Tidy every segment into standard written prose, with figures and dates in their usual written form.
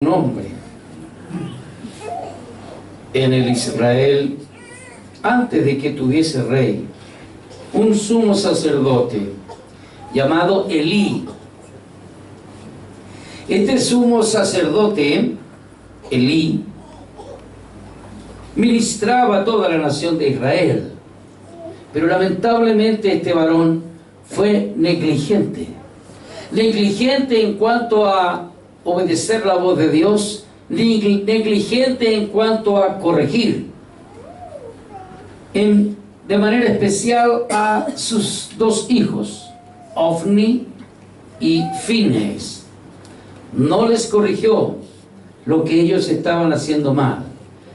nombre en el Israel, antes de que tuviese rey, un sumo sacerdote llamado Elí. Este sumo sacerdote, Elí, ministraba a toda la nación de Israel, pero lamentablemente este varón fue negligente en cuanto a obedecer la voz de Dios, negligente en cuanto a corregir, de manera especial a sus dos hijos, Ofni y Finehas. No les corrigió lo que ellos estaban haciendo mal.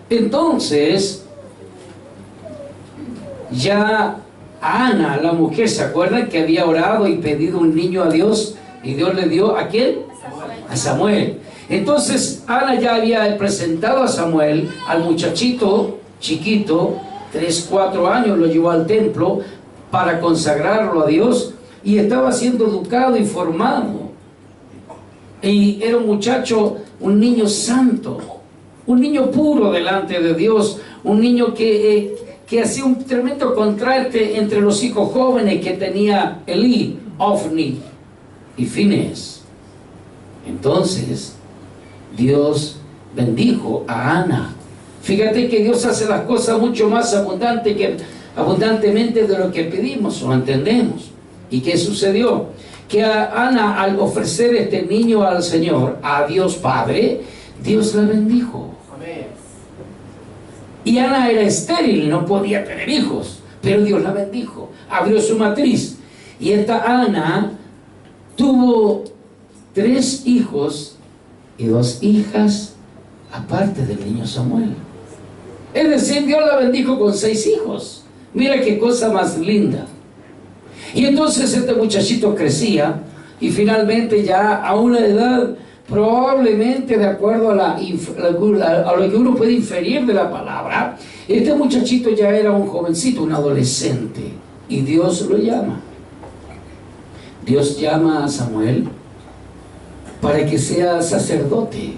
Entonces, ya Ana, la mujer, ¿se acuerdan que había orado y pedido un niño a Dios? Y Dios le dio, ¿a quién? A Samuel. Entonces, Ana ya había presentado a Samuel, al muchachito chiquito, 3, 4 años, lo llevó al templo para consagrarlo a Dios, y estaba siendo educado y formado. Y era un muchacho, un niño santo, un niño puro delante de Dios, un niño que hacía un tremendo contraste entre los hijos jóvenes que tenía Elí, Ofni y Finehas. Entonces, Dios bendijo a Ana. Fíjate que Dios hace las cosas mucho más abundantemente de lo que pedimos o entendemos. ¿Y qué sucedió? Que a Ana, al ofrecer este niño al Señor, a Dios Padre, Dios la bendijo. Amén. Y Ana era estéril, no podía tener hijos, pero Dios la bendijo, abrió su matriz. Y esta Ana tuvo 3 hijos y 2 hijas, aparte del niño Samuel. Es decir, Dios la bendijo con 6 hijos. Mira qué cosa más linda. Y entonces este muchachito crecía, y finalmente ya a una edad, probablemente de acuerdo a lo que uno puede inferir de la palabra, este muchachito ya era un jovencito, un adolescente, y Dios lo llama. Dios llama a Samuel para que sea sacerdote,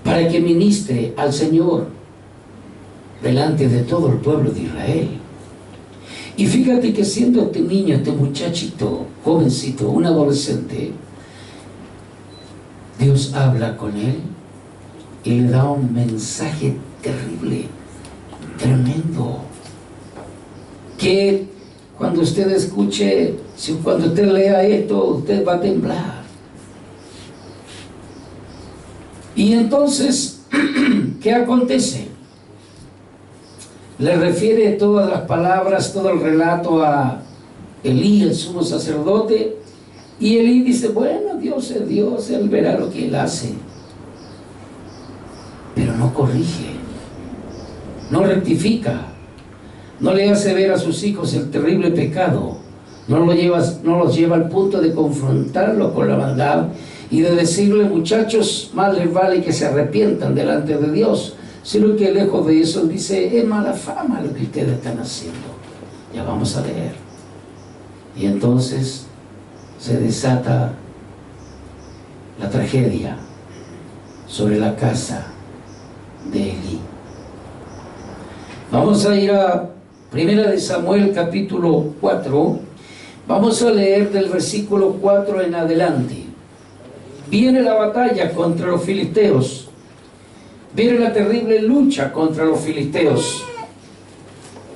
para que ministre al Señor delante de todo el pueblo de Israel. Y fíjate que siendo este niño, este muchachito, jovencito, un adolescente, Dios habla con él y le da un mensaje terrible, tremendo, que cuando usted escuche, cuando usted lea esto, usted va a temblar. Y entonces, ¿qué acontece? Le refiere todas las palabras, todo el relato a Elí, el sumo sacerdote, y Elí dice, bueno, Dios es Dios, Él verá lo que Él hace, pero no corrige, no rectifica, no le hace ver a sus hijos el terrible pecado, no los lleva al punto de confrontarlo con la maldad y de decirle, muchachos, más les vale que se arrepientan delante de Dios, sino que lejos de eso dice, es mala fama lo que ustedes están haciendo. Ya vamos a leer. Y entonces se desata la tragedia sobre la casa de Elí. Vamos a ir a 1 Samuel capítulo 4. Vamos a leer del versículo 4 en adelante. Viene la batalla contra los filisteos. Viene la terrible lucha contra los filisteos.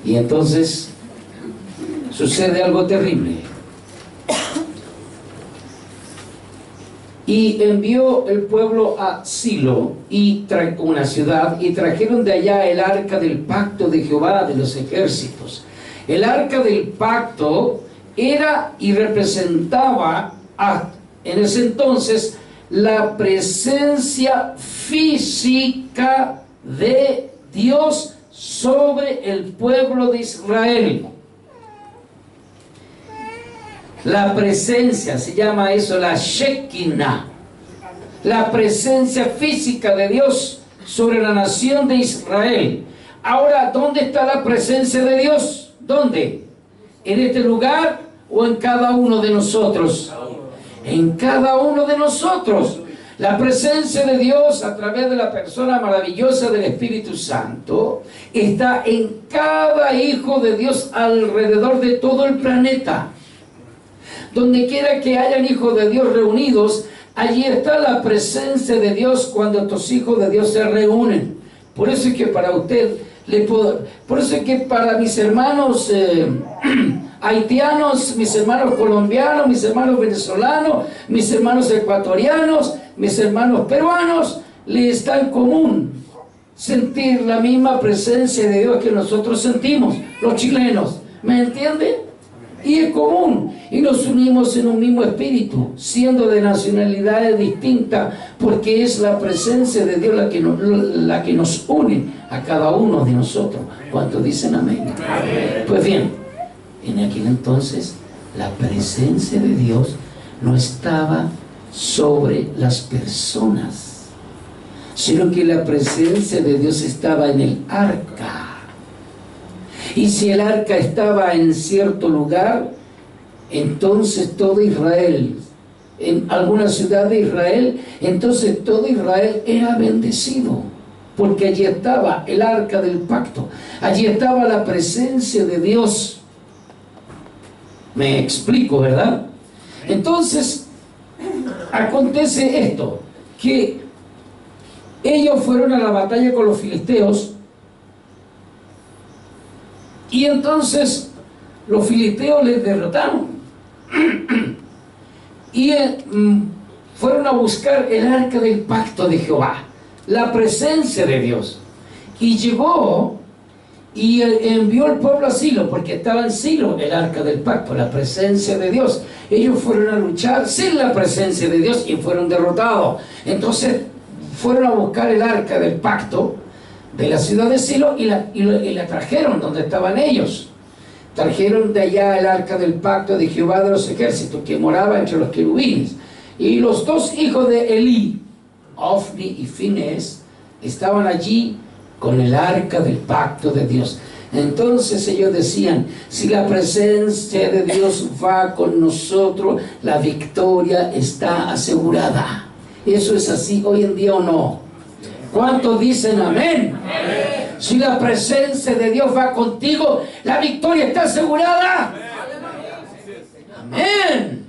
Y entonces sucede algo terrible. Y envió el pueblo a Silo, una ciudad, y trajeron de allá el arca del pacto de Jehová de los ejércitos. El arca del pacto era y representaba en ese entonces la presencia física de Dios sobre el pueblo de Israel. La presencia, se llama eso la Shekinah, la presencia física de Dios sobre la nación de Israel. Ahora, ¿dónde está la presencia de Dios? ¿Dónde? ¿En este lugar o en cada uno de nosotros? En cada uno de nosotros. La presencia de Dios a través de la persona maravillosa del Espíritu Santo está en cada hijo de Dios alrededor de todo el planeta. Donde quiera que hayan hijos de Dios reunidos, allí está la presencia de Dios cuando estos hijos de Dios se reúnen. Por eso es que para usted, por eso es que para mis hermanos haitianos, mis hermanos colombianos, mis hermanos venezolanos, mis hermanos ecuatorianos, mis hermanos peruanos, les está en común sentir la misma presencia de Dios que nosotros sentimos, los chilenos. ¿Me entiende? Y es común, y nos unimos en un mismo espíritu, siendo de nacionalidades distintas, porque es la presencia de Dios la que nos une a cada uno de nosotros. ¿Cuántos dicen amén? Amén. Pues bien, en aquel entonces la presencia de Dios no estaba sobre las personas, sino que la presencia de Dios estaba en el arca. Y si el arca estaba en cierto lugar, entonces todo Israel, en alguna ciudad de Israel, entonces todo Israel era bendecido, porque allí estaba el arca del pacto, allí estaba la presencia de Dios. Me explico, ¿verdad? Entonces, acontece esto, que ellos fueron a la batalla con los filisteos, y entonces los filisteos les derrotaron y fueron a buscar el arca del pacto de Jehová, la presencia de Dios, y llegó y envió al pueblo a Silo, porque estaba en Silo el arca del pacto, la presencia de Dios. Ellos fueron a luchar sin la presencia de Dios y fueron derrotados. Entonces fueron a buscar el arca del pacto de la ciudad de Silo y la trajeron donde estaban ellos. Trajeron de allá el arca del pacto de Jehová de los ejércitos, que moraba entre los querubines. Y los dos hijos de Elí, Ofni y Finés, estaban allí con el arca del pacto de Dios. Entonces ellos decían: si la presencia de Dios va con nosotros, la victoria está asegurada. ¿Eso es así hoy en día o no? ¿Cuántos dicen amén? Amén. Si la presencia de Dios va contigo, la victoria está asegurada. Amén.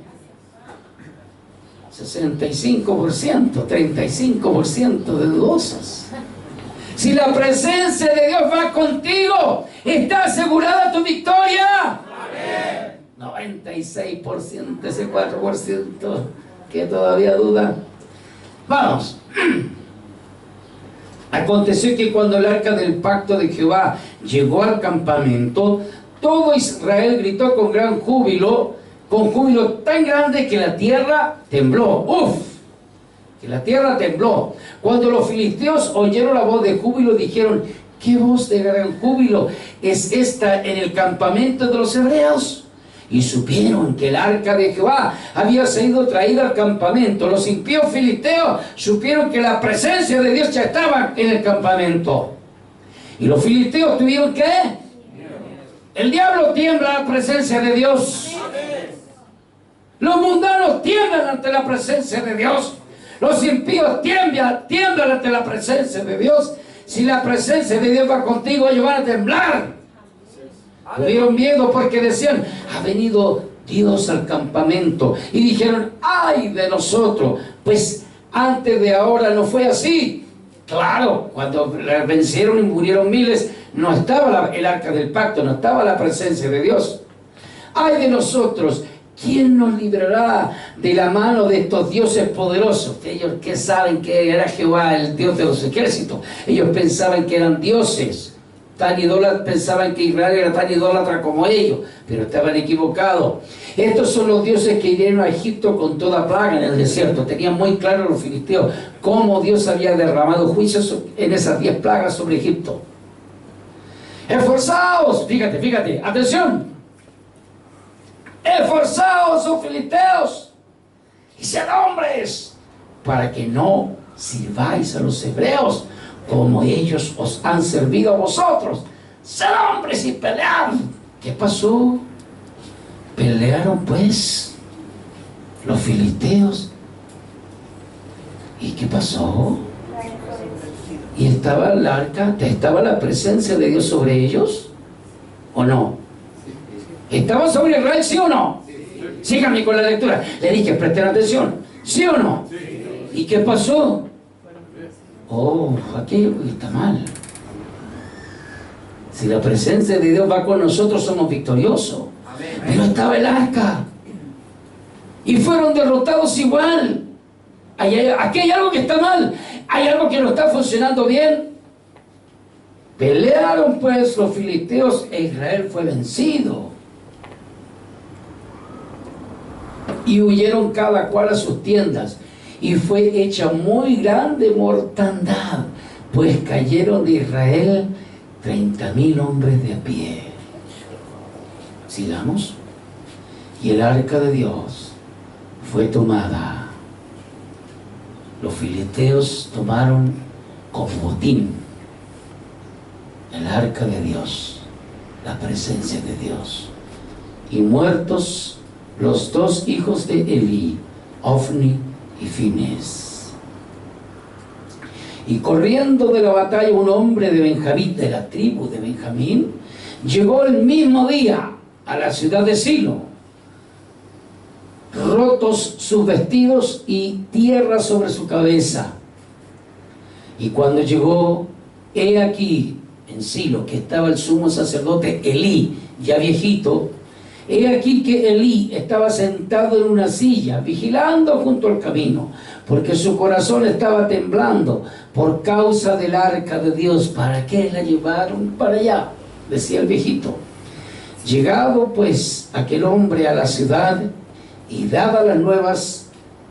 65%, 35% de dudosas. Si la presencia de Dios va contigo, está asegurada tu victoria. Amén. 96%, ese 4% que todavía duda. Vamos. Aconteció que cuando el arca del pacto de Jehová llegó al campamento, todo Israel gritó con gran júbilo, con júbilo tan grande que la tierra tembló. Que la tierra tembló. Cuando los filisteos oyeron la voz de júbilo, dijeron: ¿qué voz de gran júbilo es esta en el campamento de los hebreos? Y supieron que el arca de Jehová había sido traída al campamento. Los impíos filisteos supieron que la presencia de Dios ya estaba en el campamento. Y los filisteos tuvieron que... El diablo tiembla a la presencia de Dios. Los mundanos tiemblan ante la presencia de Dios. Los impíos tiemblan ante la presencia de Dios. Si la presencia de Dios va contigo, ellos van a temblar. Tuvieron miedo porque decían: ha venido Dios al campamento. Y dijeron: ¡ay de nosotros! Pues antes de ahora no fue así. Claro, cuando la vencieron y murieron miles, no estaba el arca del pacto, no estaba la presencia de Dios. ¡ay de nosotros! ¿Quién nos librará de la mano de estos dioses poderosos? Ellos que saben que era Jehová, el Dios de los ejércitos. Ellos pensaban que eran dioses. Pensaban que Israel era tan idólatra como ellos, pero estaban equivocados. Estos son los dioses que hirieron a Egipto con toda plaga en el desierto. Tenían muy claro los filisteos cómo Dios había derramado juicios en esas 10 plagas sobre Egipto. Esforzaos, fíjate, atención. Esforzaos, oh filisteos, y sean hombres, para que no sirváis a los hebreos como ellos os han servido a vosotros. Ser hombres y pelear. ¿Qué pasó? Pelearon pues los filisteos ¿Y qué pasó? ¿Y estaba el arca? ¿Estaba la presencia de Dios sobre ellos? ¿O no? ¿Estaba sobre Israel, sí o no? Síganme con la lectura. Le dije, presten atención. ¿Sí o no? ¿Y qué pasó? Oh, aquello está mal. Si la presencia de Dios va con nosotros, somos victoriosos. Pero estaba el arca. Y fueron derrotados igual. Aquí hay algo que está mal. Hay algo que no está funcionando bien. Pelearon pues los filisteos e Israel fue vencido. Y huyeron cada cual a sus tiendas. Y fue hecha muy grande mortandad, pues cayeron de Israel 30.000 hombres de a pie. Sigamos. Y el arca de Dios fue tomada. Los filisteos tomaron como botín el arca de Dios, la presencia de Dios. Y muertos los dos hijos de Elí, Ofni y Finés. Y corriendo de la batalla un hombre de Benjamín, de la tribu de Benjamín, llegó el mismo día a la ciudad de Silo, rotos sus vestidos y tierra sobre su cabeza. Y cuando llegó, he aquí en Silo, que estaba el sumo sacerdote Elí, ya viejito, he aquí que Elí estaba sentado en una silla, vigilando junto al camino, porque su corazón estaba temblando por causa del arca de Dios. ¿Para qué la llevaron para allá?, decía el viejito. Llegado pues aquel hombre a la ciudad y dadas las nuevas,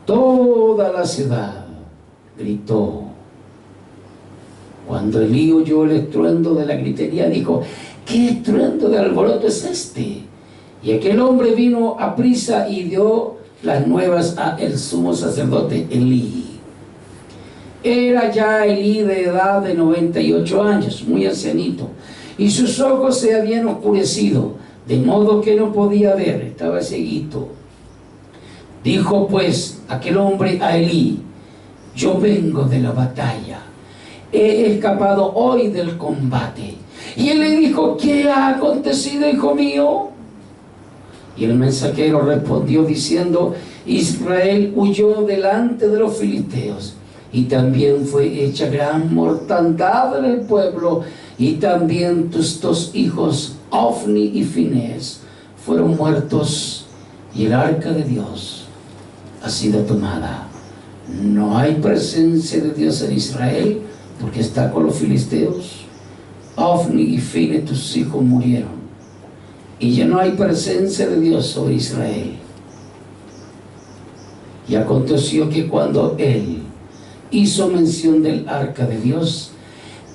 toda la ciudad gritó. Cuando Elí oyó el estruendo de la gritería, dijo: ¿qué estruendo de alboroto es este? Y aquel hombre vino a prisa y dio las nuevas a el sumo sacerdote Elí. Era ya Elí de edad de 98 años, muy ancianito, y sus ojos se habían oscurecido, de modo que no podía ver, estaba ceguito. Dijo pues aquel hombre a Elí: yo vengo de la batalla, he escapado hoy del combate. Y él le dijo: ¿qué ha acontecido, hijo mío? Y el mensajero respondió diciendo: Israel huyó delante de los filisteos, y también fue hecha gran mortandad en el pueblo, y también tus dos hijos, Ofni y Finés, fueron muertos, y el arca de Dios ha sido tomada. No hay presencia de Dios en Israel, porque está con los filisteos. Ofni y Finés, tus hijos, murieron, y ya no hay presencia de Dios sobre Israel. Y aconteció que cuando él hizo mención del arca de Dios,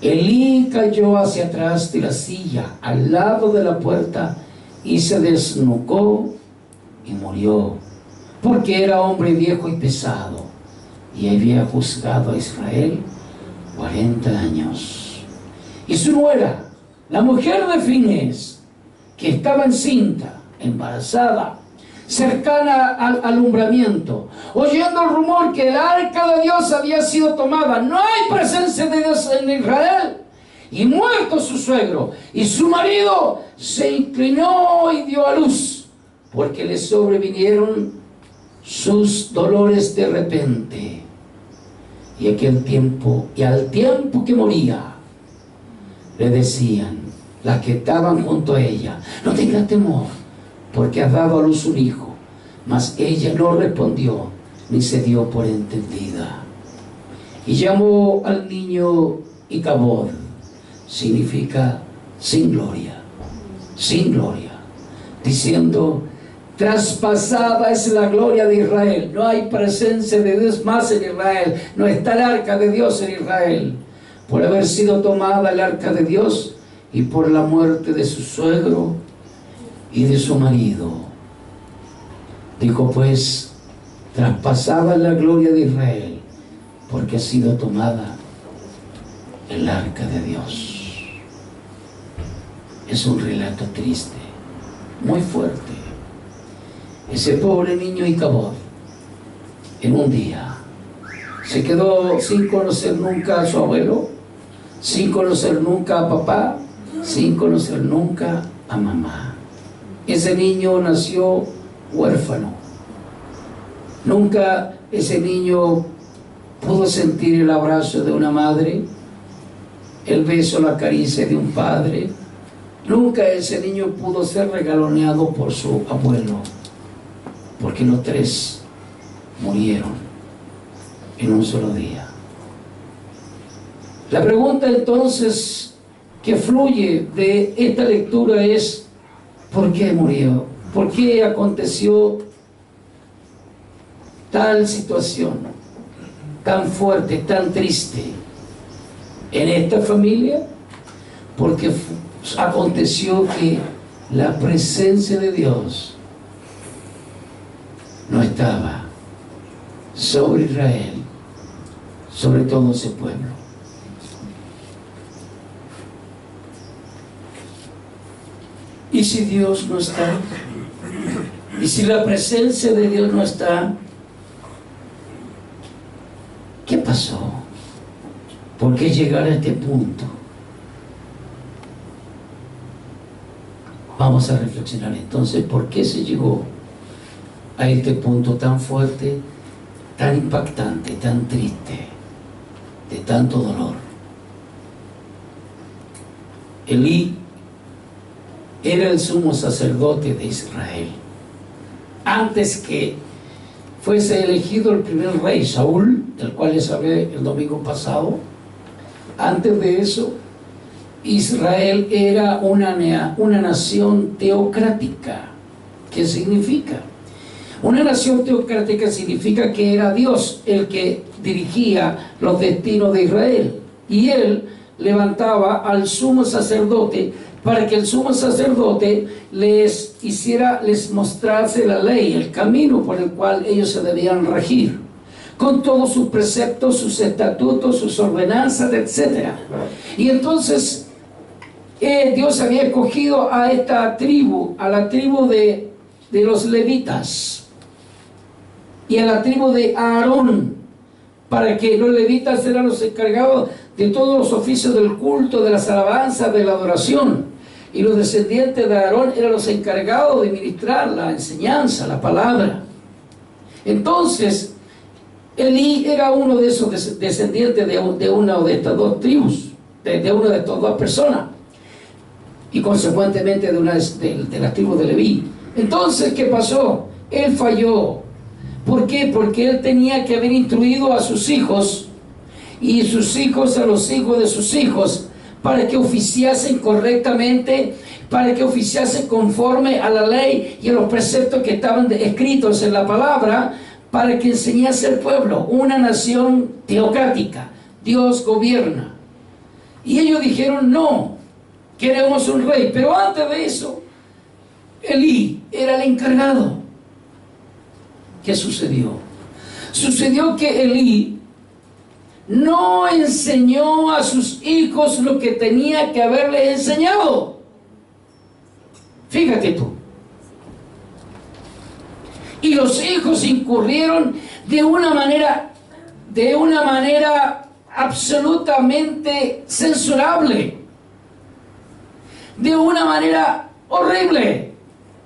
Elí cayó hacia atrás de la silla, al lado de la puerta, y se desnucó y murió, porque era hombre viejo y pesado, y había juzgado a Israel 40 años. Y su nuera, la mujer de Finés, que estaba encinta, embarazada, cercana al alumbramiento, oyendo el rumor que el arca de Dios había sido tomada, no hay presencia de Dios en Israel, y muerto su suegro y su marido, se inclinó y dio a luz, porque le sobrevinieron sus dolores de repente. Y al tiempo que moría, le decían las que estaban junto a ella: no tengas temor, porque has dado a luz un hijo. Mas ella no respondió, ni se dio por entendida. Y llamó al niño Icabod, significa sin gloria, diciendo: traspasada es la gloria de Israel. No hay presencia de Dios más en Israel, no está el arca de Dios en Israel, por haber sido tomada el arca de Dios y por la muerte de su suegro y de su marido. Dijo pues: traspasada la gloria de Israel, porque ha sido tomada el arca de Dios. Es un relato triste, muy fuerte. Ese pobre niño Icabod, en un día, Se quedó sin conocer nunca a su abuelo, sin conocer nunca a papá, sin conocer nunca a mamá. Ese niño nació huérfano. Nunca ese niño pudo sentir el abrazo de una madre, el beso, la caricia de un padre. Nunca ese niño pudo ser regaloneado por su abuelo, porque los tres murieron en un solo día. La pregunta entonces que fluye de esta lectura es: ¿por qué murió? ¿Por qué aconteció tal situación tan fuerte, tan triste en esta familia? Porque aconteció que la presencia de Dios no estaba sobre Israel, sobre todo ese pueblo. ¿Y si Dios no está? ¿Y si la presencia de Dios no está? ¿Qué pasó? ¿Por qué llegar a este punto? Vamos a reflexionar entonces por qué se llegó a este punto tan fuerte, tan impactante, tan triste, de tanto dolor. Elí era el sumo sacerdote de Israel. Antes que fuese elegido el primer rey, Saúl, del cual les hablé el domingo pasado, antes de eso, Israel era una nación teocrática. ¿Qué significa? Una nación teocrática significa que era Dios el que dirigía los destinos de Israel, y él levantaba al sumo sacerdote para que el sumo sacerdote les mostrase la ley, el camino por el cual ellos se debían regir, con todos sus preceptos, sus estatutos, sus ordenanzas, etc. Y entonces Dios había escogido a esta tribu, a la tribu de los levitas y a la tribu de Aarón, para que los levitas eran los encargados de todos los oficios del culto, de las alabanzas, de la adoración, y los descendientes de Aarón eran los encargados de ministrar la enseñanza, la palabra. Entonces Elí era uno de esos descendientes de una de estas dos tribus, de una de estas dos personas, y consecuentemente de la tribu de Leví. Entonces, ¿qué pasó? Él falló. ¿Por qué? Porque él tenía que haber instruido a sus hijos y sus hijos a los hijos de sus hijos para que oficiasen correctamente, para que oficiasen conforme a la ley y a los preceptos que estaban escritos en la palabra, para que enseñase al pueblo. Una nación teocrática, Dios gobierna. Y ellos dijeron: no, queremos un rey. Pero antes de eso, Elí era el encargado. ¿Qué sucedió? Sucedió que Elí no enseñó a sus hijos lo que tenía que haberles enseñado. Fíjate tú. Y los hijos incurrieron de una manera absolutamente censurable, de una manera horrible.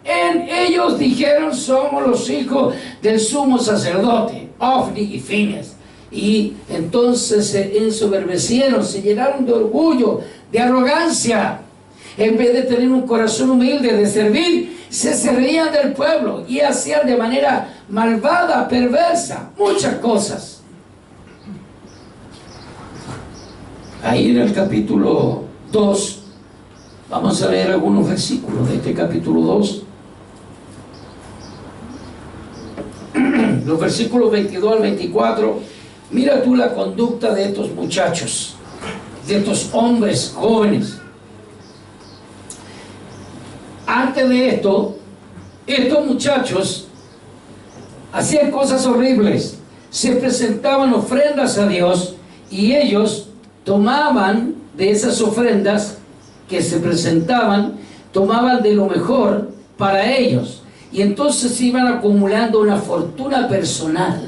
Ellos dijeron: somos los hijos del sumo sacerdote, Ofni y Fines. Y entonces se ensoberbecieron, se llenaron de orgullo, de arrogancia. En vez de tener un corazón humilde de servir, se servían del pueblo y hacían de manera malvada, perversa, muchas cosas. Ahí en el capítulo 2, vamos a leer algunos versículos de este capítulo 2. Los versículos 22 al 24. Mira tú la conducta de estos muchachos, de estos hombres jóvenes. Antes de esto, estos muchachos hacían cosas horribles. Se presentaban ofrendas a Dios y ellos tomaban de esas ofrendas que se presentaban, tomaban de lo mejor para ellos. Y entonces iban acumulando una fortuna personal.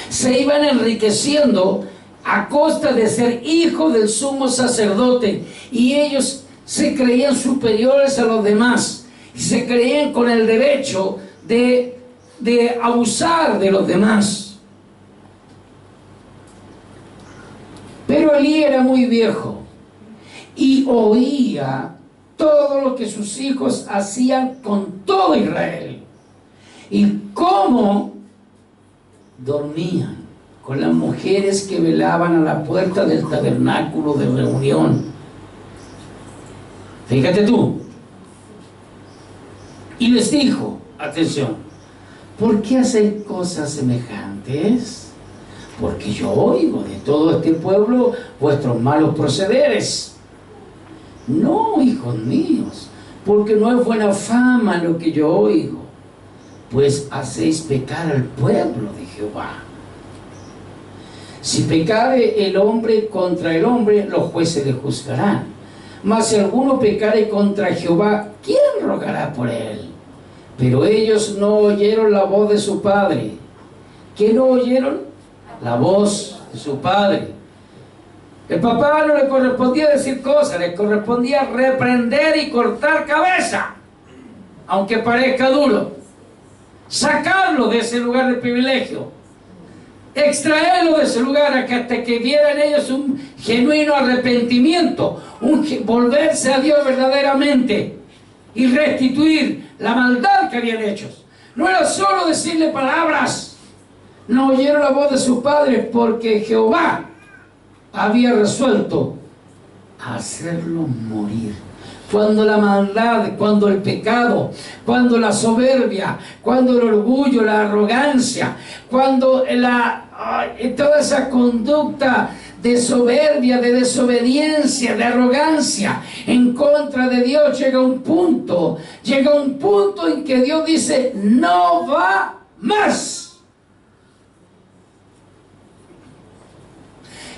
se iban enriqueciendo a costa de ser hijos del sumo sacerdote, y ellos se creían superiores a los demás y se creían con el derecho de abusar de los demás. Pero Elí era muy viejo y oía todo lo que sus hijos hacían con todo Israel y cómo dormían con las mujeres que velaban a la puerta del tabernáculo de reunión. Fíjate tú. Y les dijo, atención, ¿por qué hacéis cosas semejantes? Porque yo oigo de todo este pueblo vuestros malos procederes. No, hijos míos, porque no es buena fama lo que yo oigo, pues hacéis pecar al pueblo de Jehová. Si pecare el hombre contra el hombre, los jueces le juzgarán. Mas si alguno pecare contra Jehová, ¿quién rogará por él? Pero ellos no oyeron la voz de su padre. ¿Qué no oyeron? La voz de su padre. El papá no le correspondía decir cosas, le correspondía reprender y cortar cabeza, aunque parezca duro. Sacarlo de ese lugar de privilegio, extraerlo de ese lugar hasta que vieran ellos un genuino arrepentimiento, volverse a Dios verdaderamente y restituir la maldad que habían hecho. No era solo decirle palabras. No oyeron la voz de sus padres porque Jehová había resuelto hacerlo morir. Cuando la maldad, cuando el pecado, cuando la soberbia, cuando el orgullo, la arrogancia, cuando toda esa conducta de soberbia, de desobediencia, de arrogancia en contra de Dios, llega un punto en que Dios dice, no va más.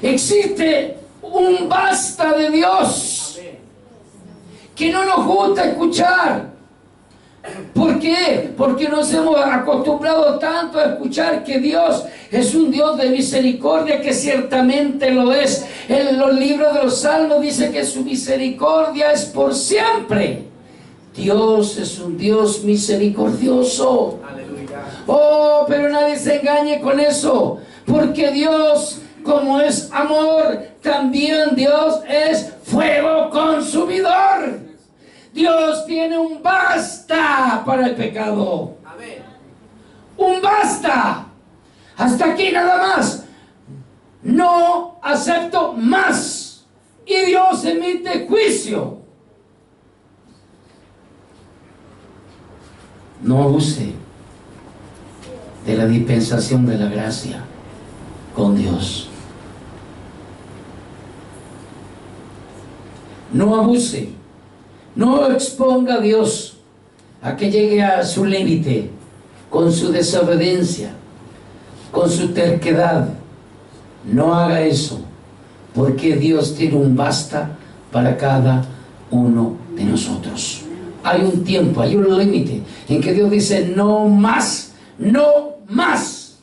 Existe un basta de Dios que no nos gusta escuchar. ¿Por qué? Porque nos hemos acostumbrado tanto a escuchar que Dios es un Dios de misericordia, que ciertamente lo es. En los libros de los Salmos dice que su misericordia es por siempre. Dios es un Dios misericordioso. Aleluya. Oh, pero nadie se engañe con eso, porque Dios, como es amor, también Dios es fuego consumidor. Dios tiene un basta para el pecado. Amén. Un basta. Hasta aquí nada más. No acepto más. Y Dios emite juicio. No abuse de la dispensación de la gracia con Dios. No abuse, no exponga a Dios a que llegue a su límite con su desobediencia, con su terquedad. No haga eso, porque Dios tiene un basta para cada uno de nosotros. Hay un tiempo, hay un límite en que Dios dice no más, no más.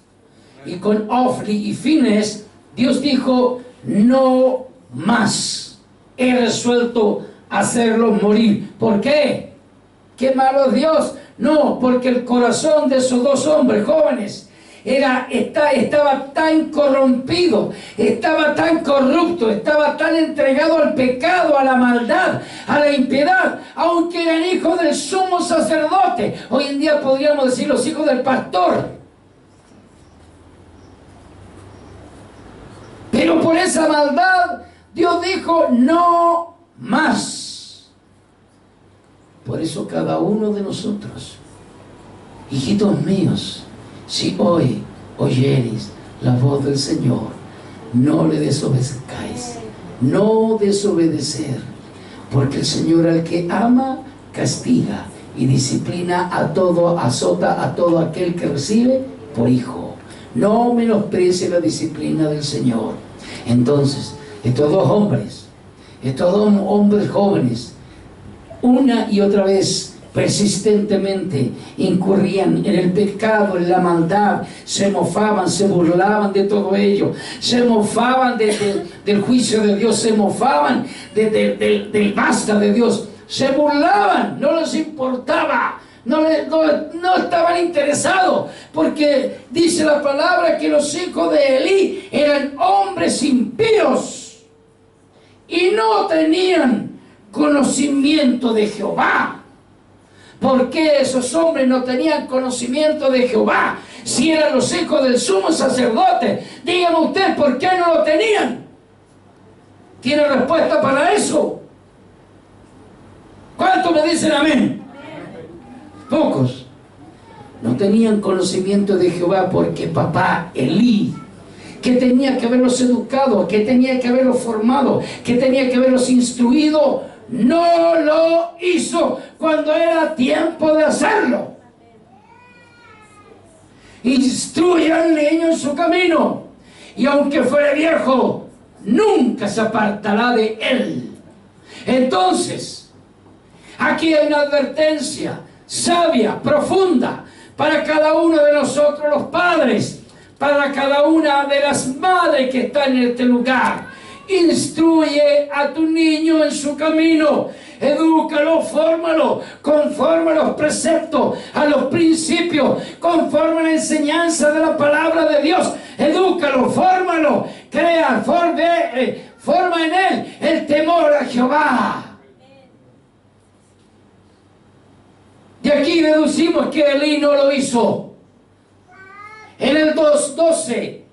Y con Ofni y Fines, Dios dijo no más. He resuelto hacerlos morir. ¿Por qué? ¿Qué malo es Dios? No, porque el corazón de esos dos hombres jóvenes estaba tan corrompido, estaba tan corrupto, estaba tan entregado al pecado, a la maldad, a la impiedad, aunque eran hijos del sumo sacerdote. Hoy en día podríamos decir los hijos del pastor. Pero por esa maldad Dios dijo no más. Por eso cada uno de nosotros, hijitos míos, si hoy oyereis la voz del Señor, no le desobedezcáis. No desobedecer, porque el Señor al que ama castiga y disciplina a todo, azota a todo aquel que recibe por hijo. No menosprecie la disciplina del Señor. Entonces, estos dos hombres jóvenes, una y otra vez persistentemente incurrían en el pecado, en la maldad, se mofaban, se burlaban de todo ello, se mofaban del juicio de Dios, se mofaban del basta de Dios, se burlaban, no les importaba, no estaban interesados, porque dice la palabra que los hijos de Elí eran hombres impíos y no tenían conocimiento de Jehová. ¿Por qué esos hombres no tenían conocimiento de Jehová si eran los hijos del sumo sacerdote? Dígame usted, ¿por qué no lo tenían? ¿Tiene respuesta para eso? ¿Cuántos me dicen amén? Pocos. No tenían conocimiento de Jehová porque papá Elí, que tenía que haberlos educado, que tenía que haberlos formado, que tenía que haberlos instruido, no lo hizo cuando era tiempo de hacerlo. Instruye al niño en su camino, y aunque fuere viejo, nunca se apartará de él. Entonces, aquí hay una advertencia sabia, profunda, para cada uno de nosotros los padres, para cada una de las madres que están en este lugar. Instruye a tu niño en su camino, edúcalo, fórmalo conforme a los preceptos, a los principios, conforme a la enseñanza de la palabra de Dios. Edúcalo, fórmalo, crea, forma en él el temor a Jehová. De aquí deducimos que Elí no lo hizo. En el 2:12,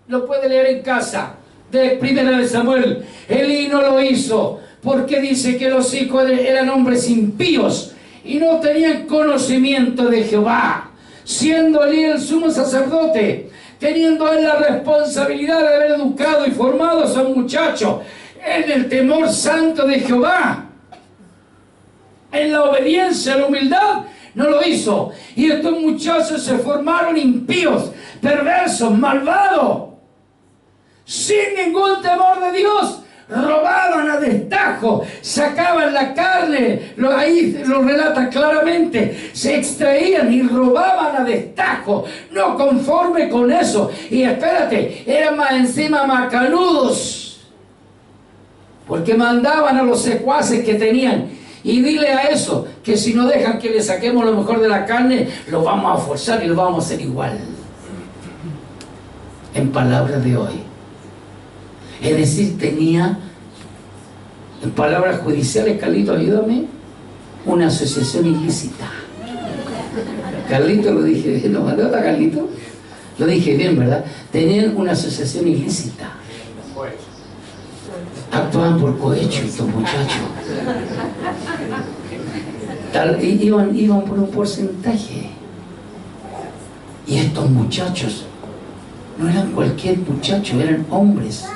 lo puede leer en casa, de Primera de Samuel, Elí no lo hizo porque dice que los hijos eran hombres impíos y no tenían conocimiento de Jehová. Siendo Elí el sumo sacerdote, teniendo él la responsabilidad de haber educado y formado a esos muchachos en el temor santo de Jehová, en la obediencia, en la humildad, no lo hizo. Y estos muchachos se formaron impíos, perversos, malvados, sin ningún temor de Dios. Robaban a destajo, sacaban la carne, ahí lo relata claramente, se extraían y robaban a destajo, no conforme con eso. Y espérate, eran más encima macanudos, porque mandaban a los secuaces que tenían: y dile a eso, que si no dejan que le saquemos lo mejor de la carne, lo vamos a forzar y lo vamos a hacer igual. En palabras de hoy. Es decir, tenía, en palabras judiciales, Carlito, ayúdame, una asociación ilícita. Carlito, lo dije bien, ¿lo mandó a Carlito? Lo dije bien, ¿verdad? Tenían una asociación ilícita. Actuaban por cohecho estos muchachos. Iban por un porcentaje. Y estos muchachos no eran cualquier muchacho, eran hombres,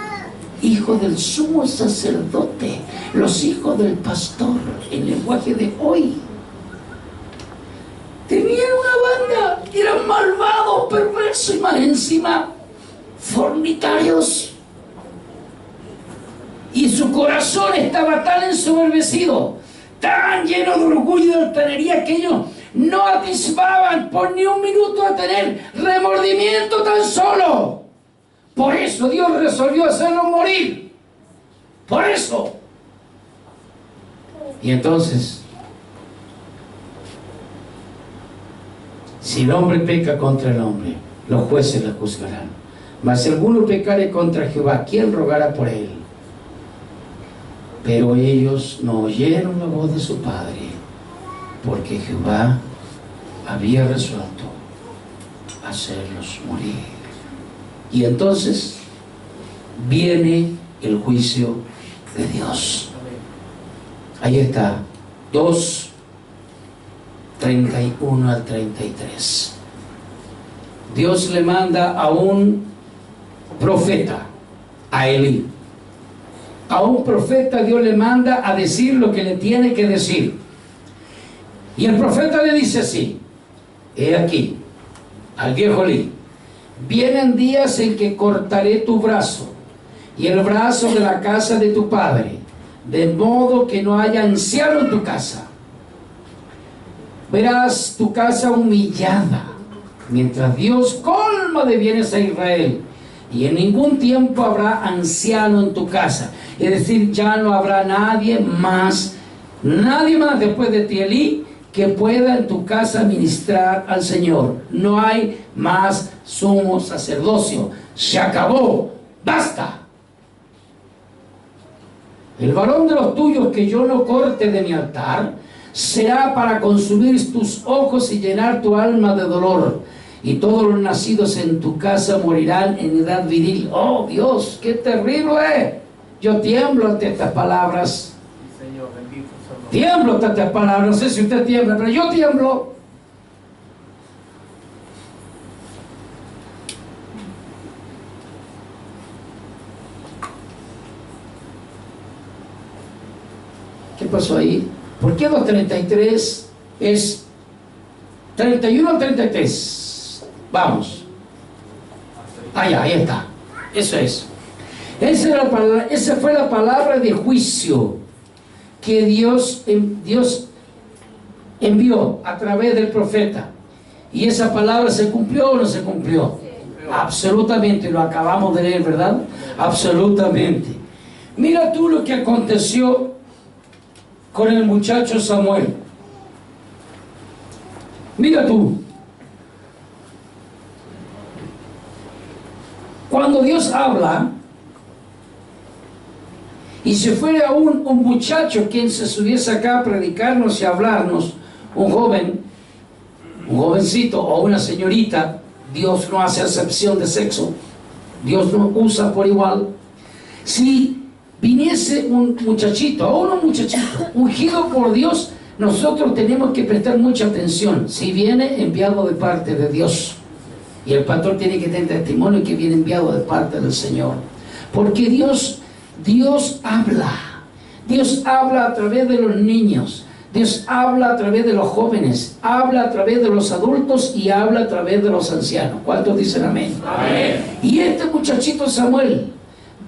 hijos del sumo sacerdote, los hijos del pastor, en lenguaje de hoy. Tenían una banda, eran malvados, perversos y más encima fornicarios. Y su corazón estaba tan ensoberbecido, tan lleno de orgullo y de altanería, que ellos no atisbaban por ni un minuto a tener remordimiento tan solo. Por eso Dios resolvió hacerlos morir. Por eso. Y entonces, si el hombre peca contra el hombre, los jueces le juzgarán. Mas si alguno pecare contra Jehová, ¿quién rogará por él? Pero ellos no oyeron la voz de su padre, porque Jehová había resuelto hacerlos morir. Y entonces viene el juicio de Dios. Ahí está, 2:31 al 33. Dios le manda a un profeta, a Elí. A un profeta Dios le manda a decir lo que le tiene que decir. Y el profeta le dice así: he aquí, al viejo Elí, vienen días en que cortaré tu brazo y el brazo de la casa de tu padre, de modo que no haya anciano en tu casa. Verás tu casa humillada, mientras Dios colma de bienes a Israel. Y en ningún tiempo habrá anciano en tu casa. Es decir, ya no habrá nadie más después de ti, Elí, que pueda en tu casa ministrar al Señor. No hay más sumo sacerdocio. Se acabó. Basta. El varón de los tuyos que yo no corte de mi altar será para consumir tus ojos y llenar tu alma de dolor. Y todos los nacidos en tu casa morirán en edad viril. Oh Dios, qué terrible. Yo tiemblo ante estas palabras. Señor, bendito sea. Tiemblo ante estas palabras. No sé si usted tiembla, pero yo tiemblo. ¿Qué pasó ahí? ¿Por qué 2:33 es 31 al 33? Vamos. Ahí está. Eso es. Esa fue la palabra de juicio que Dios envió a través del profeta. ¿Y esa palabra se cumplió o no se cumplió? Absolutamente. Lo acabamos de leer, ¿verdad? Absolutamente. Mira tú lo que aconteció con el muchacho Samuel. Mira tú. Cuando Dios habla, y si fuera un muchacho quien se subiese acá a predicarnos y a hablarnos, un jovencito o una señorita, Dios no hace acepción de sexo, Dios no usa por igual. Si viniese un muchachito o una muchachita ungido por Dios, nosotros tenemos que prestar mucha atención. Si viene enviado de parte de Dios, y el pastor tiene que tener testimonio que viene enviado de parte del Señor, porque Dios habla. Dios habla a través de los niños, Dios habla a través de los jóvenes, habla a través de los adultos y habla a través de los ancianos. ¿Cuántos dicen amén? Amén. Y este muchachito Samuel,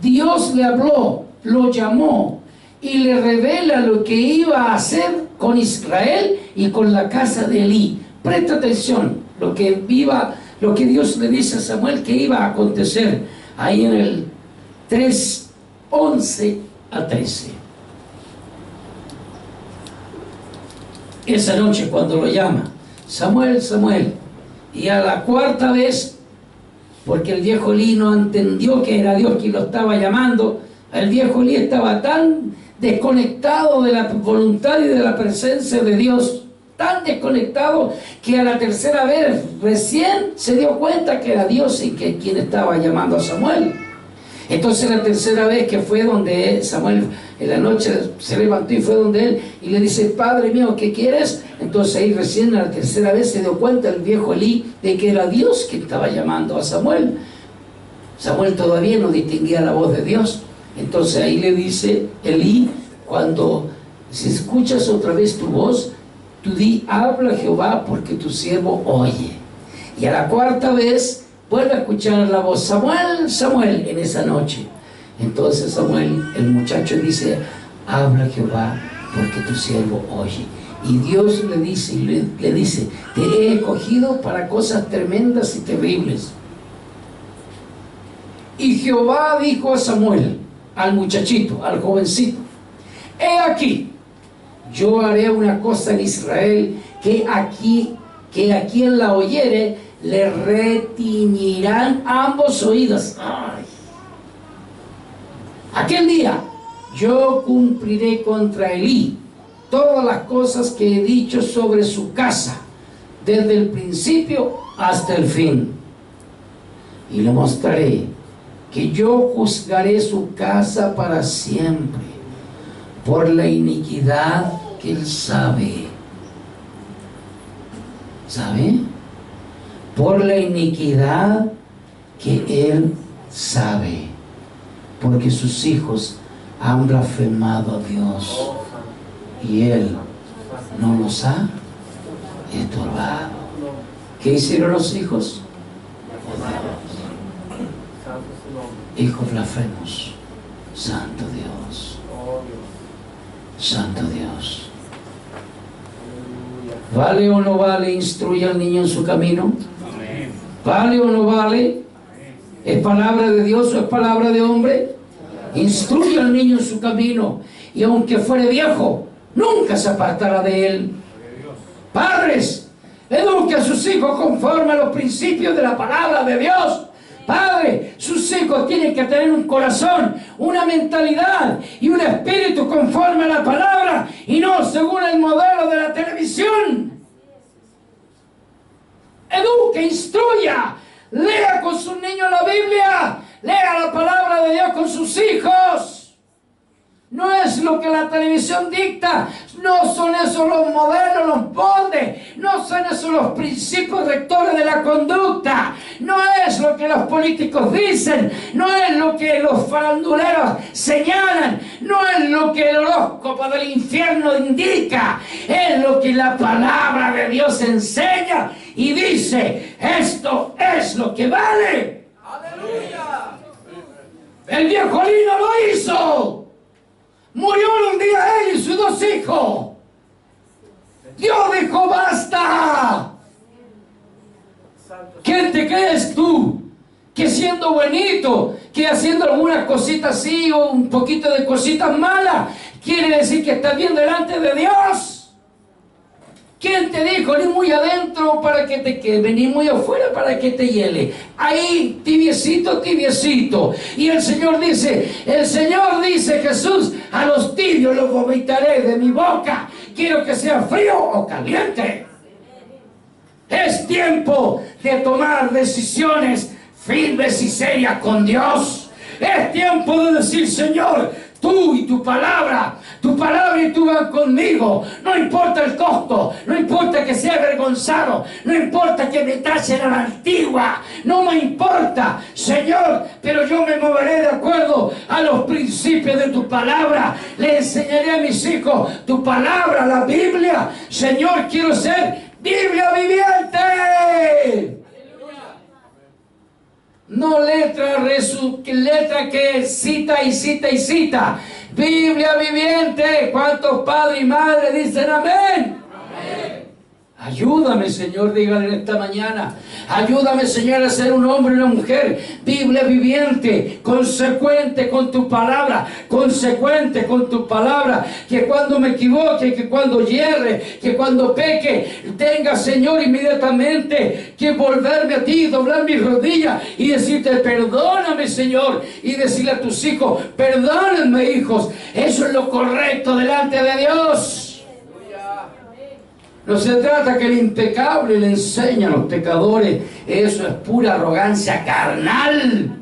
Dios le habló, lo llamó y le revela lo que iba a hacer con Israel y con la casa de Elí. Presta atención, lo que Dios le dice a Samuel que iba a acontecer ahí en el 3:11 a 13. Esa noche cuando lo llama, Samuel, Samuel, y a la cuarta vez, porque el viejo Elí no entendió que era Dios quien lo estaba llamando, el viejo Elí estaba tan desconectado de la voluntad y de la presencia de Dios, tan desconectado, que a la tercera vez recién se dio cuenta que era Dios y que quien estaba llamando a Samuel. Entonces la tercera vez que fue donde Samuel en la noche se levantó y fue donde él y le dice: Padre mío, ¿qué quieres? Entonces ahí recién a la tercera vez se dio cuenta el viejo Elí de que era Dios quien estaba llamando a Samuel. Samuel todavía no distinguía la voz de Dios. Entonces ahí le dice Elí: si escuchas otra vez tu voz, tú di: habla Jehová, porque tu siervo oye. Y a la cuarta vez vuelve a escuchar la voz: Samuel, Samuel, en esa noche. Entonces Samuel, el muchacho, dice: habla Jehová, porque tu siervo oye. Y Dios le dice: te he escogido para cosas tremendas y terribles. Y Jehová dijo a Samuel, al muchachito, al jovencito: he aquí, yo haré una cosa en Israel que a quien la oyere le retiñirán ambos oídos. Ay. Aquel día yo cumpliré contra Elí todas las cosas que he dicho sobre su casa, desde el principio hasta el fin. Y le mostraré que yo juzgaré su casa para siempre por la iniquidad que él sabe. ¿Sabe? Por la iniquidad que él sabe, porque sus hijos han blasfemado a Dios y él no los ha estorbado. ¿Qué hicieron los hijos? Hijos blasfemos. Santo Dios. Santo Dios. ¿Vale o no vale instruir al niño en su camino? ¿Vale o no vale? ¿Es palabra de Dios o es palabra de hombre? Instruye al niño en su camino, y aunque fuere viejo, nunca se apartará de él. Padres, eduque a sus hijos conforme a los principios de la palabra de Dios. Padre, sus hijos tienen que tener un corazón, una mentalidad y un espíritu conforme a la palabra, y no según el modelo de la televisión. Eduque, instruya, lea con sus niños la Biblia, lea la palabra de Dios con sus hijos. No es lo que la televisión dicta, no son esos los modelos, los moldes, no son esos los principios rectores de la conducta, no es lo que los políticos dicen, no es lo que los faranduleros señalan, no es lo que el horóscopo del infierno indica, es lo que la palabra de Dios enseña y dice: esto es lo que vale. ¡Aleluya! El viejo Lino lo hizo. Murió en un día él y sus 2 hijos. Dios dijo: basta. ¿Quién te crees tú? Que siendo buenito, que haciendo algunas cositas así o un poquito de cositas malas, quiere decir que estás bien delante de Dios. ¿Quién te dijo? Ni muy adentro para que te queme, ni muy afuera para que te hiele. Ahí, tibiecito, tibiecito. Y el Señor dice, Jesús, a los tibios los vomitaré de mi boca. Quiero que sea frío o caliente. Es tiempo de tomar decisiones firmes y serias con Dios. Es tiempo de decir: Señor, tú y tu palabra y tú van conmigo. No importa el costo, no importa que sea avergonzado, no importa que me tachen a la antigua, no me importa, Señor, pero yo me moveré de acuerdo a los principios de tu palabra. Le enseñaré a mis hijos tu palabra, la Biblia. Señor, quiero ser Biblia viviente. No letra que cita y cita y cita. Biblia viviente. ¿Cuántos padres y madres dicen amén? Amén. Ayúdame, Señor, dígale en esta mañana. Ayúdame, Señor, a ser un hombre y una mujer. Biblia viviente, consecuente con tu palabra, consecuente con tu palabra. Que cuando me equivoque, que cuando hierre, que cuando peque, tenga, Señor, inmediatamente que volverme a ti, doblar mis rodillas y decirte: perdóname, Señor. Y decirle a tus hijos: perdónenme, hijos. Eso es lo correcto delante de Dios. No se trata que el impecable le enseñe a los pecadores. Eso es pura arrogancia carnal.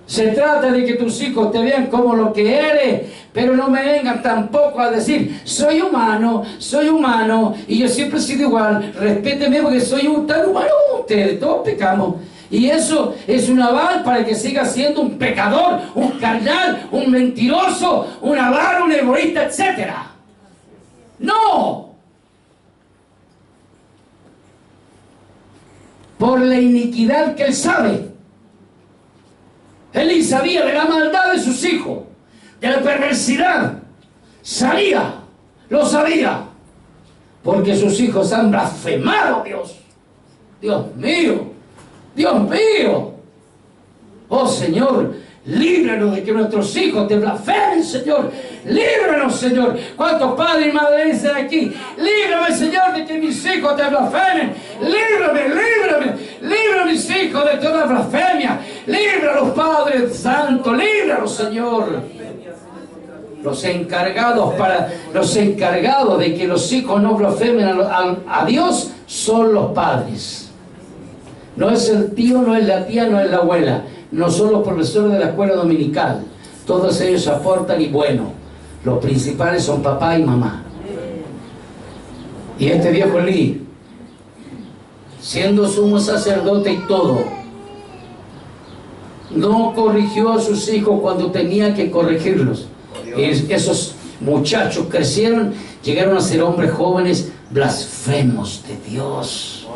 Se trata de que tus hijos te vean como lo que eres, pero no me vengan tampoco a decir: soy humano, y yo siempre he sido igual. Respéteme porque soy tan humano como ustedes, todos pecamos. Y eso es un aval para que siga siendo un pecador, un carnal, un mentiroso, un avaro, un egoísta, etc. ¡No! Por la iniquidad que él sabe. Elí sabía de la maldad de sus hijos, de la perversidad. Lo sabía. Porque sus hijos han blasfemado a Dios. Dios mío. Oh, Señor, líbranos de que nuestros hijos te blasfemen, Señor. Líbranos, Señor. ¿Cuántos padres y madres dicen aquí? Líbrame, Señor, de que mis hijos te blasfemen. Líbrame a mis hijos de toda blasfemia. Líbralos, Padre Santo. Líbralos, Señor. Los encargados de que los hijos no blasfemen a Dios son los padres. No es el tío, no es la tía, no es la abuela. No son los profesores de la escuela dominical. Todos ellos aportan y bueno. Los principales son papá y mamá. Y este viejo Elí, siendo sumo sacerdote y todo, no corrigió a sus hijos cuando tenía que corregirlos. Y esos muchachos crecieron, llegaron a ser hombres jóvenes blasfemos de Dios.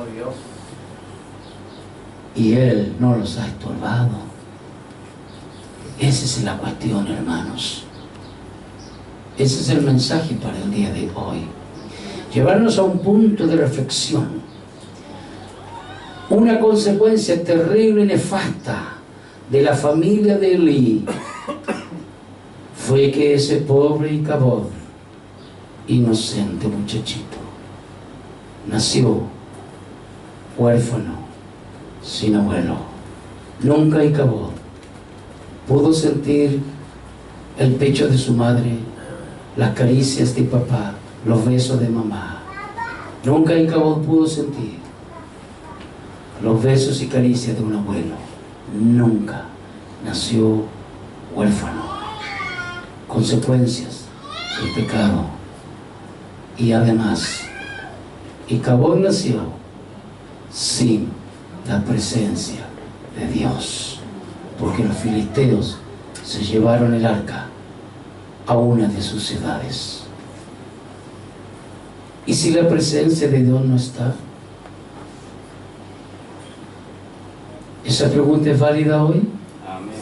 Y él no los ha estorbado. Esa es la cuestión, hermanos. Ese es el mensaje para el día de hoy. llevarnos a un punto de reflexión. Una consecuencia terrible y nefasta de la familia de Elí fue que ese pobre Icabod, inocente muchachito, nació huérfano, sin abuelo. Nunca Icabod pudo sentir el pecho de su madre, las caricias de papá, los besos de mamá. Nunca Icabod pudo sentir los besos y caricias de un abuelo. Nunca. Nació huérfano. Consecuencias del pecado. Y además, Icabod nació sin la presencia de Dios, porque los filisteos se llevaron el arca a una de sus ciudades. ¿Y si la presencia de Dios no está? ¿Esa pregunta es válida hoy? Amén.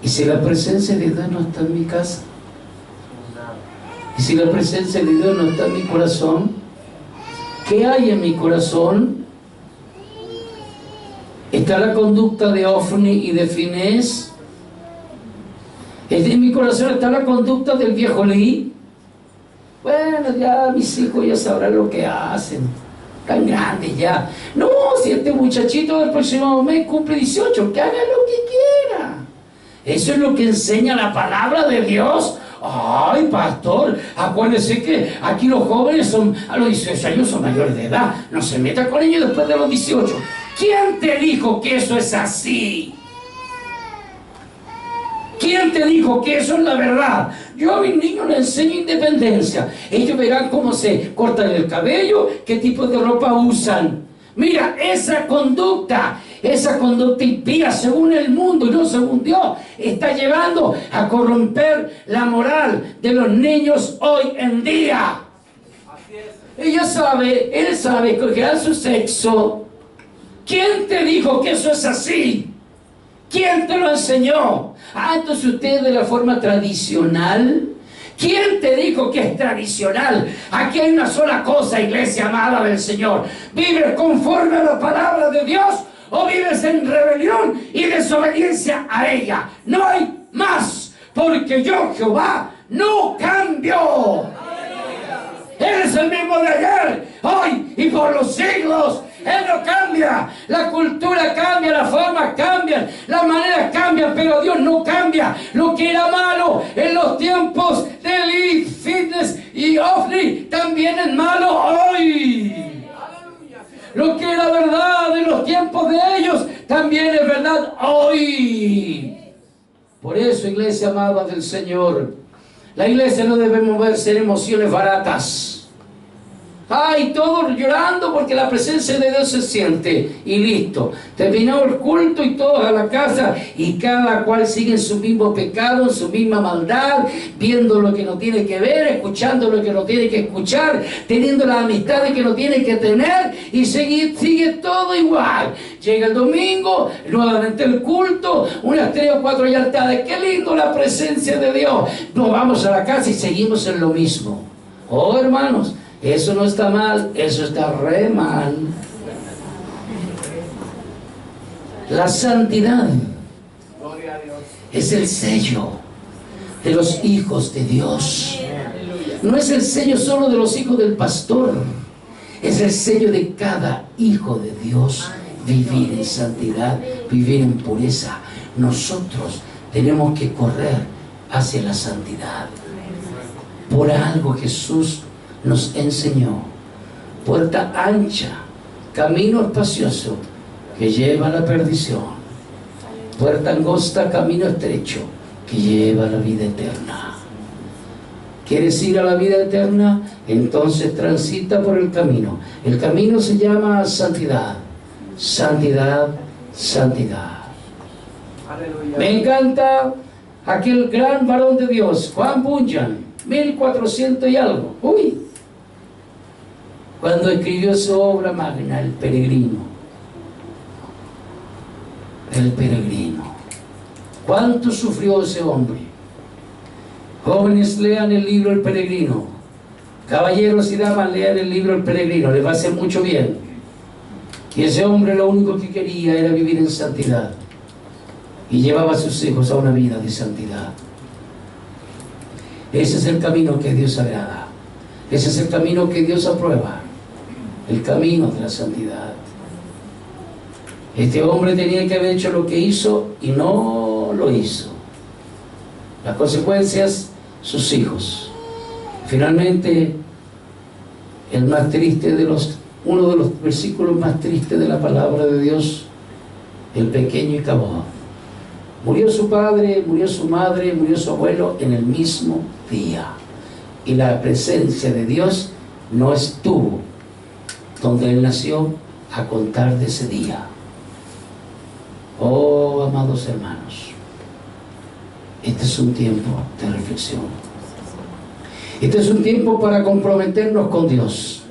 ¿Y si la presencia de Dios no está en mi casa? ¿Y si la presencia de Dios no está en mi corazón? ¿Qué hay en mi corazón? ¿Está la conducta de Ofni y de Finés? ¿En mi corazón está la conducta del viejo Elí? Bueno, ya mis hijos ya sabrán lo que hacen. Tan grandes ya. No, si este muchachito del próximo mes cumple 18, que haga lo que quiera. Eso es lo que enseña la palabra de Dios. Ay, pastor, acuérdese que aquí los jóvenes son, a los 18 años son mayores de edad. No se meta con ellos después de los 18. ¿Quién te dijo que eso es así? ¿Quién te dijo que eso es la verdad? Yo a mis niños les enseño independencia. Ellos verán cómo se cortan el cabello, qué tipo de ropa usan. Mira, esa conducta impía según el mundo y no según Dios, está llevando a corromper la moral de los niños hoy en día. Él sabe coger su sexo. ¿Quién te dijo que eso es así? ¿Quién te lo enseñó? Ah, entonces usted de la forma tradicional. ¿Quién te dijo que es tradicional? Aquí hay una sola cosa, iglesia amada del Señor. ¿Vives conforme a la palabra de Dios o vives en rebelión y desobediencia a ella? No hay más, porque yo, Jehová, no cambio. Él es el mismo de ayer, hoy y por los siglos. Él no cambia. La cultura cambia, las formas cambian, las maneras cambian, pero Dios no cambia. Lo que era malo en los tiempos de Elí, Fitness y Ofni también es malo hoy. Lo que era verdad en los tiempos de ellos también es verdad hoy. Por eso, iglesia amada del Señor, la iglesia no debe moverse en emociones baratas. Ay, todos llorando porque la presencia de Dios se siente. Y listo. Terminó el culto y todos a la casa. Y cada cual sigue en su mismo pecado, en su misma maldad, viendo lo que no tiene que ver, escuchando lo que no tiene que escuchar, teniendo las amistades que no tiene que tener. Y sigue todo igual. Llega el domingo, nuevamente el culto, unas 3 o 4 yardas. ¡Qué lindo la presencia de Dios! Nos vamos a la casa y seguimos en lo mismo. Oh, hermanos, eso no está mal, eso está re mal. La santidad es el sello de los hijos de Dios. No es el sello solo de los hijos del pastor, es el sello de cada hijo de Dios. Vivir en santidad, vivir en pureza. Nosotros tenemos que correr hacia la santidad. Por algo Jesús nos enseñó: puerta ancha, camino espacioso que lleva a la perdición, puerta angosta, camino estrecho que lleva a la vida eterna. ¿Quieres ir a la vida eterna? Entonces transita por el camino. El camino se llama santidad. Santidad, santidad. Aleluya. Me encanta aquel gran varón de Dios, Juan Bunyan, 1400 y algo. Uy, cuando escribió su obra magna, El Peregrino. El Peregrino. ¿Cuánto sufrió ese hombre? Jóvenes, lean el libro El Peregrino. Caballeros y damas, lean el libro El Peregrino, les va a hacer mucho bien. Y ese hombre lo único que quería era vivir en santidad. Y llevaba a sus hijos a una vida de santidad. Ese es el camino que Dios agrada. Ese es el camino que Dios aprueba. El camino de la santidad. Este hombre tenía que haber hecho lo que hizo y no lo hizo. Las consecuencias, sus hijos. Finalmente, el más triste de uno de los versículos más tristes de la palabra de Dios, el pequeño Icabod. Murió su padre, murió su madre, murió su abuelo en el mismo día. Y la presencia de Dios no estuvo donde él nació a contar de ese día. Oh, amados hermanos, este es un tiempo de reflexión. Este es un tiempo para comprometernos con Dios.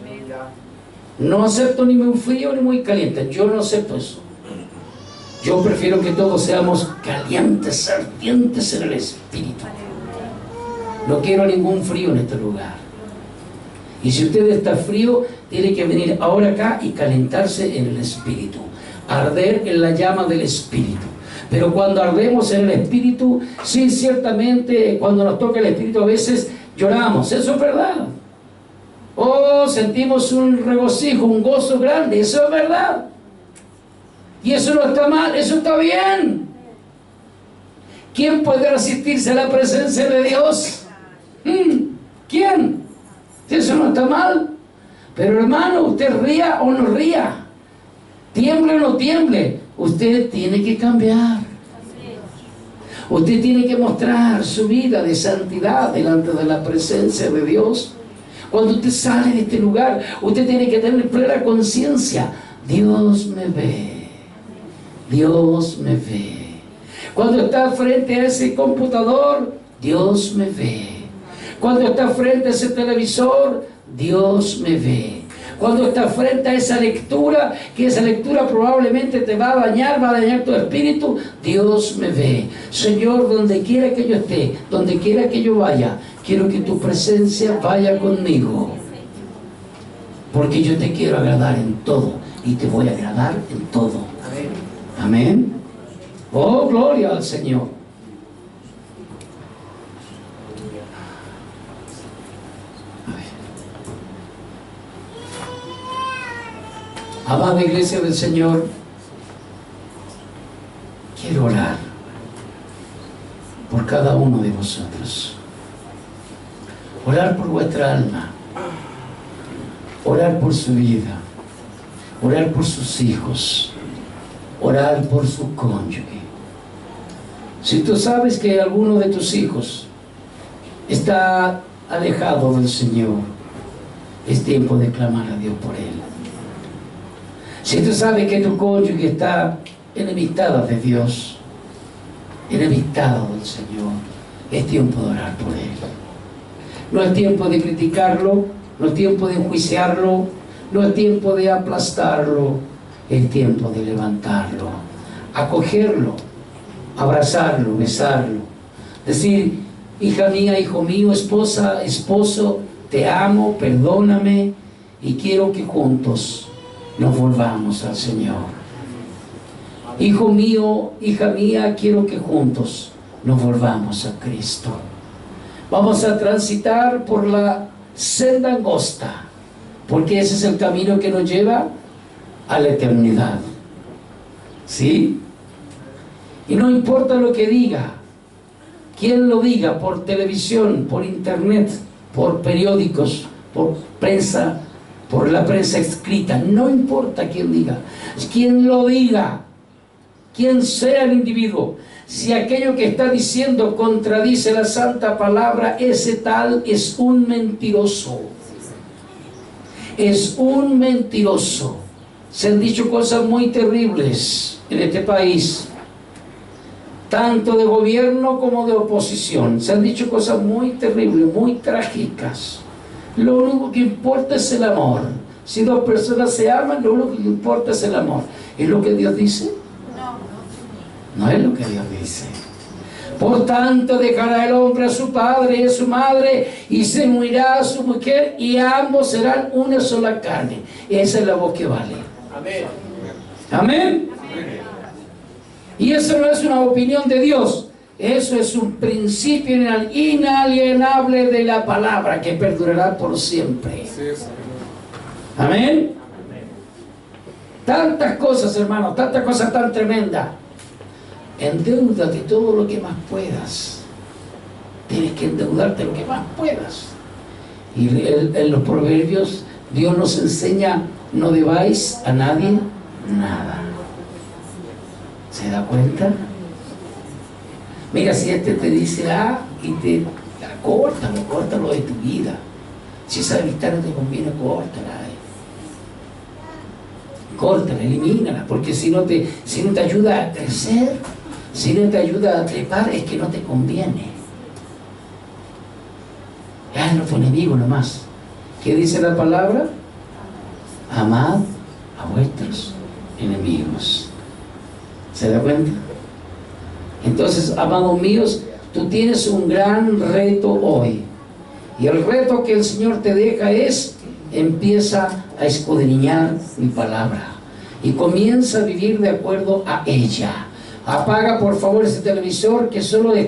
No acepto ni muy frío ni muy caliente. Yo no acepto eso. Yo prefiero que todos seamos calientes, ardientes en el Espíritu. No quiero ningún frío en este lugar. Y si usted está frío, tiene que venir ahora acá y calentarse en el Espíritu. Arder en la llama del Espíritu. Pero cuando ardemos en el Espíritu, sí, ciertamente, cuando nos toca el Espíritu a veces lloramos. Eso es verdad. Oh, sentimos un regocijo, un gozo grande. Eso es verdad. Y eso no está mal, eso está bien. ¿Quién puede resistirse a la presencia de Dios? ¿Quién? Eso no está mal. Pero hermano, usted ría o no ría, tiemble o no tiemble, usted tiene que cambiar. Usted tiene que mostrar su vida de santidad delante de la presencia de Dios. Cuando usted sale de este lugar, usted tiene que tener plena conciencia. Dios me ve. Dios me ve. Cuando está frente a ese computador, Dios me ve. Cuando está frente a ese televisor, Dios me ve. Cuando está frente a esa lectura, que esa lectura probablemente te va a dañar tu espíritu, Dios me ve. Señor, donde quiera que yo esté, donde quiera que yo vaya, quiero que tu presencia vaya conmigo. Porque yo te quiero agradar en todo y te voy a agradar en todo. Amén. Oh, gloria al Señor. Amada iglesia del Señor, quiero orar por cada uno de vosotros. Orar por vuestra alma. Orar por su vida. Orar por sus hijos. Orar por su cónyuge. Si tú sabes que alguno de tus hijos está alejado del Señor, es tiempo de clamar a Dios por él. Si tú sabes que tu cónyuge está enemistada de Dios, enemistada del Señor, es tiempo de orar por él. No es tiempo de criticarlo, no es tiempo de enjuiciarlo, no es tiempo de aplastarlo, es tiempo de levantarlo, acogerlo, abrazarlo, besarlo, decir: hija mía, hijo mío, esposa, esposo, te amo, perdóname y quiero que juntos nos volvamos al Señor. Hijo mío, hija mía, quiero que juntos nos volvamos a Cristo. Vamos a transitar por la senda angosta, porque ese es el camino que nos lleva a la eternidad. ¿Sí? Y no importa lo que diga, quién lo diga, por televisión, por internet, por periódicos, por prensa, por la prensa escrita, no importa quién diga, quién lo diga, quién sea el individuo, si aquello que está diciendo contradice la santa palabra, ese tal es un mentiroso. Es un mentiroso. Se han dicho cosas muy terribles en este país, tanto de gobierno como de oposición. Se han dicho cosas muy terribles, muy trágicas. Lo único que importa es el amor. Si dos personas se aman, lo único que importa es el amor. ¿Es lo que Dios dice? No es lo que Dios dice. Por tanto dejará el hombre a su padre y a su madre y se unirá a su mujer y ambos serán una sola carne. Esa es la voz que vale. Amén. Amén. Y eso no es una opinión de Dios. Eso es un principio inalienable de la palabra que perdurará por siempre. Amén. Tantas cosas, hermanos, tantas cosas tan tremendas. Endeúdate todo lo que más puedas. Tienes que endeudarte lo que más puedas. Y en los proverbios Dios nos enseña: no debáis a nadie nada. ¿Se da cuenta? Mira, si este te dice A y te córtalo de tu vida. Si esa amistad no te conviene, córtala, elimínala, porque si no te ayuda a crecer, si no te ayuda a trepar, es que no te conviene. Es nuestro enemigo nomás. ¿Qué dice la palabra? Amad a vuestros enemigos. ¿Se da cuenta? Entonces, amados míos, tú tienes un gran reto hoy. Y el reto que el Señor te deja es: empieza a escudriñar mi palabra y comienza a vivir de acuerdo a ella. Apaga por favor ese televisor que solo te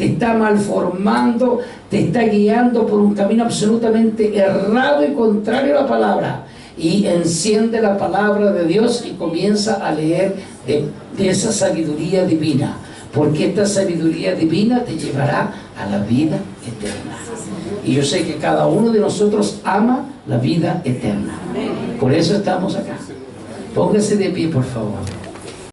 está malformando, te está guiando por un camino absolutamente errado y contrario a la palabra. Y enciende la palabra de Dios y comienza a leer de esa sabiduría divina, porque esta sabiduría divina te llevará a la vida eterna. Y yo sé que cada uno de nosotros ama la vida eterna. Por eso estamos acá. Póngase de pie, por favor.